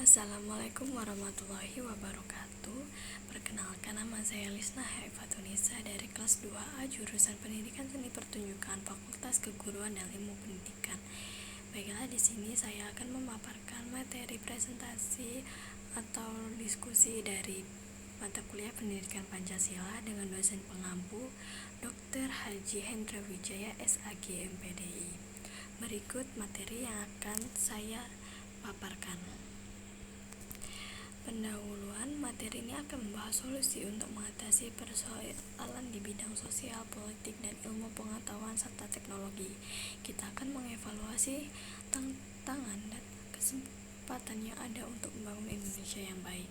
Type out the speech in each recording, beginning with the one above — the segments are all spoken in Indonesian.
Assalamualaikum warahmatullahi wabarakatuh. Perkenalkan, nama saya Lisna Haifatunisa dari kelas 2A jurusan Pendidikan Seni Pertunjukan Fakultas Keguruan dan Ilmu Pendidikan. Baiklah, di sini saya akan memaparkan materi presentasi atau diskusi dari mata kuliah Pendidikan Pancasila dengan dosen pengampu Dr. Haji Hendra Wijaya SAG MPDI. Berikut materi yang akan saya paparkan. Pendahuluan materi ini akan membahas solusi untuk mengatasi persoalan di bidang sosial, politik, dan ilmu pengetahuan serta teknologi. Kita akan mengevaluasi tantangan dan kesempatan yang ada untuk membangun Indonesia yang baik.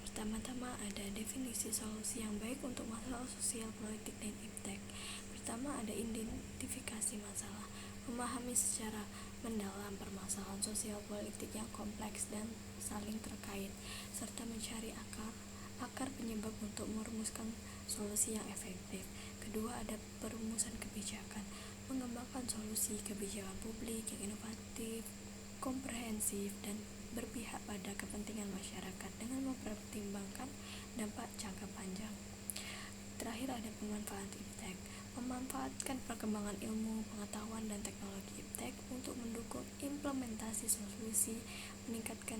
Pertama-tama ada definisi solusi yang baik untuk masalah sosial, politik, dan iptek. Pertama ada identifikasi masalah, memahami secara mendalam permasalahan sosial politik yang kompleks dan saling terkait, serta mencari akar penyebab untuk merumuskan solusi yang efektif. Kedua ada perumusan kebijakan, mengembangkan solusi kebijakan publik yang inovatif, komprehensif, dan berpihak pada kepentingan masyarakat dengan mempertimbangkan dampak jangka panjang. Terakhir ada pemanfaatan iptek, memanfaatkan perkembangan ilmu, pengetahuan, dan teknologi iptek untuk mendukung implementasi solusi, meningkatkan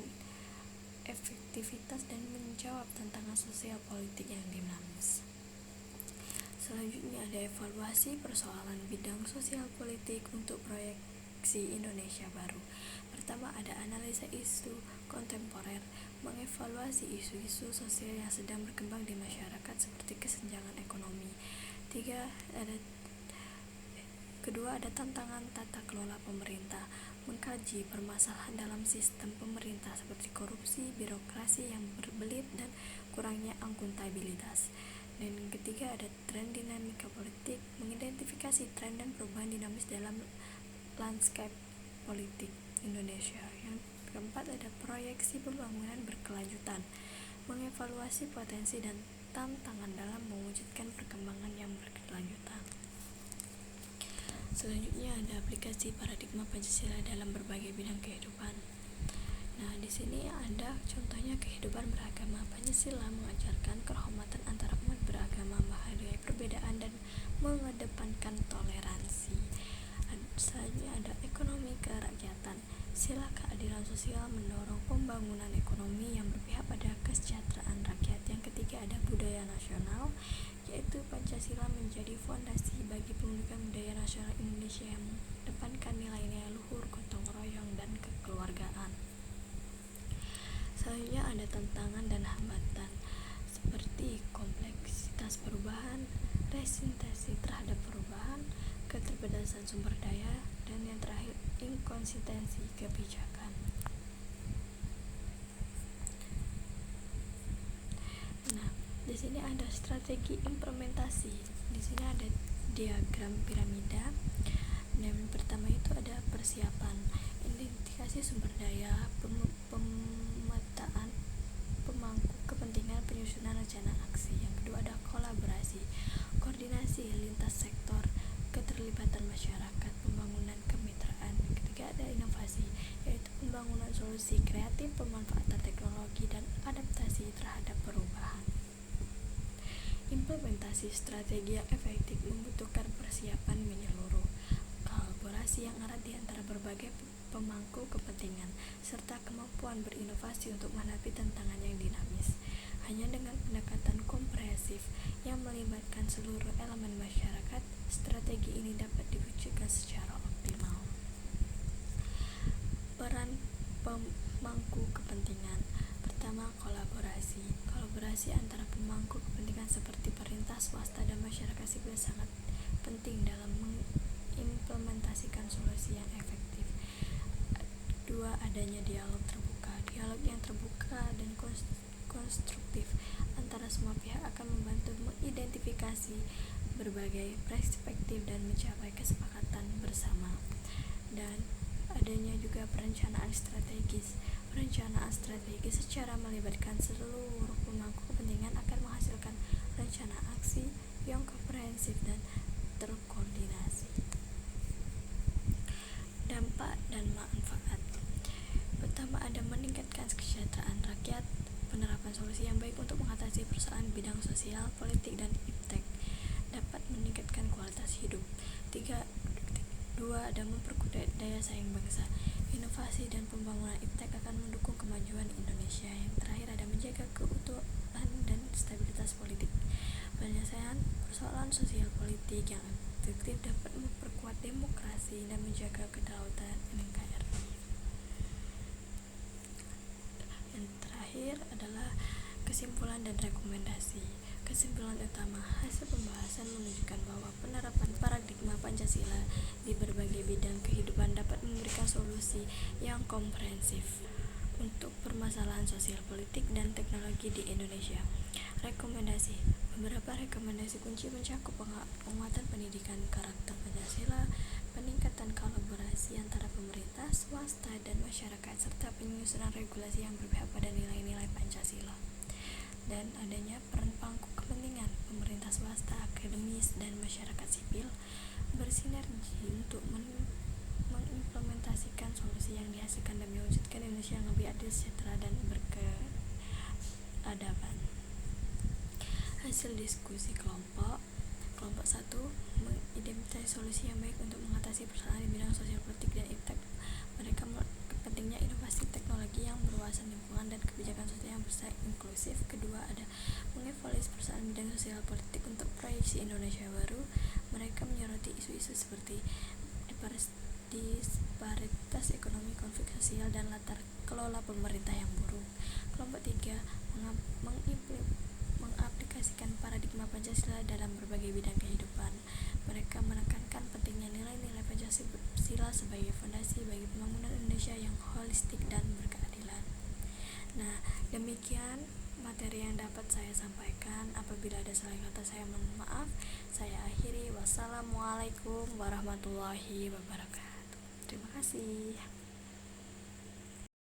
efektivitas, dan menjawab tantangan sosial politik yang dinamis. Selanjutnya ada evaluasi persoalan bidang sosial politik untuk proyeksi Indonesia baru. Pertama ada analisa isu kontemporer, mengevaluasi isu-isu sosial yang sedang berkembang di masyarakat seperti kesenjangan ekonomi. Kedua ada tantangan tata kelola pemerintah, mengkaji permasalahan dalam sistem pemerintah seperti korupsi, birokrasi yang berbelit, dan kurangnya akuntabilitas. Dan ketiga ada tren dinamika politik, mengidentifikasi tren dan perubahan dinamis dalam landscape politik Indonesia. Yang keempat ada proyeksi pembangunan berkelanjutan, mengevaluasi potensi dan tantangan dalam mewujudkan perkembangan yang berkelanjutan. Selanjutnya ada aplikasi paradigma Pancasila dalam berbagai bidang kehidupan. Nah, di sini ada contohnya kehidupan beragama. Pancasila mengajarkan kehormatan antara umat beragama, menghargai perbedaan, dan mengedepankan toleransi. Selanjutnya ada ekonomi kerakyatan. Sila keadilan sosial mendorong pembangunan ekonomi yang berpihak pada kesejahteraan rakyat. Yang ketiga ada budaya nasional, yaitu Pancasila menjadi fondasi bagi pembentukan budaya nasional Indonesia yang mengedepankan nilai-nilai luhur, gotong royong, dan kekeluargaan. Selanjutnya ada tantangan dan hambatan seperti kompleksitas perubahan, resistensi terhadap perubahan, keterbatasan sumber daya, dan yang terakhir inkonsistensi kebijakan. Nah, di sini ada strategi implementasi. Di sini ada diagram piramida. Yang pertama itu ada persiapan, identifikasi sumber daya, pemetaan pemangku kepentingan, penyusunan rencana aksi. Yang kedua ada kolaborasi, koordinasi lintas sektor, keterlibatan masyarakat, pembangunan kemitraan. Yang ketiga ada inovasi, yaitu pembangunan solusi kreatif, pemanfaatan teknologi, dan adaptasi terhadap perubahan. Implementasi strategi yang efektif membutuhkan persiapan menyeluruh, kolaborasi yang erat di antara berbagai pemangku kepentingan, serta kemampuan berinovasi untuk menghadapi tantangan yang dinamis. Hanya dengan pendekatan komprehensif yang melibatkan seluruh elemen masyarakat, strategi ini dapat diwujudkan secara optimal. Peran pemangku kepentingan. Pertama, kolaborasi antara pemangku kepentingan seperti pemerintah, swasta, dan masyarakat sipil sangat penting dalam mengimplementasikan solusi yang efektif. Dua, adanya dialog terbuka. Dialog yang terbuka dan konstruktif antara semua pihak akan membantu mengidentifikasi berbagai perspektif dan mencapai kesepakatan bersama. Dan adanya juga perencanaan strategis. Perencanaan strategis secara melibatkan seluruh pemangku kepentingan akan menghasilkan rencana aksi yang komprehensif dan terkoordinasi. Dampak dan manfaat. Pertama ada meningkatkan meningkatkan kesejahteraan rakyat, penerapan solusi yang baik untuk mengatasi persoalan bidang sosial, politik, dan iptek dapat meningkatkan kualitas hidup. 2. Ada memperkuat daya saing bangsa. Inovasi dan pembangunan iptek akan mendukung kemajuan Indonesia. Yang terakhir ada menjaga keutuhan dan stabilitas politik. Penyelesaian persoalan sosial politik yang efektif dapat memperkuat demokrasi dan menjaga kedaulatan NKRI. Yang terakhir adalah kesimpulan dan rekomendasi. Kesimpulan utama, hasil pembahasan menunjukkan bahwa penerapan paradigma Pancasila di berbagai bidang kehidupan dapat memberikan solusi yang komprehensif untuk permasalahan sosial, politik, dan teknologi di Indonesia. Rekomendasi. Beberapa rekomendasi kunci mencakup penguatan pendidikan karakter Pancasila, peningkatan kolaborasi antara pemerintah, swasta, dan masyarakat, serta penyusunan regulasi yang berpihak pada nilai-nilai Pancasila. Dan adanya peran pangku kepentingan pemerintah, swasta, akademis, dan masyarakat sipil bersinergi untuk mengimplementasikan solusi yang dihasilkan dan mewujudkan Indonesia yang lebih adil, sejahtera, dan berkeadaban. Hasil diskusi kelompok 1, mengidentifikasi solusi yang baik untuk mengatasi persoalan di bidang sosial, politik, dan iptek. Mereka pentingnya inovasi teknologi yang berwawasan lingkungan dan kebijakan sosial yang bersifat inklusif. Kedua, ada mengevaluasi persoalan bidang sosial politik untuk proyeksi Indonesia baru. Mereka menyoroti isu-isu seperti disparitas ekonomi, konflik sosial, dan latar kelola pemerintah yang buruk. Kelompok 3, mengaplikasikan paradigma Pancasila dalam berbagai bidang kehidupan. Mereka menekankan pentingnya nilai-nilai Pancasila sebagai fondasi bagi pembangunan Indonesia yang holistik dan berkeadilan. Nah, demikian materi yang dapat saya sampaikan. Apabila ada salah kata, saya mohon maaf. Saya akhiri. Wassalamualaikum warahmatullahi wabarakatuh. Terima kasih.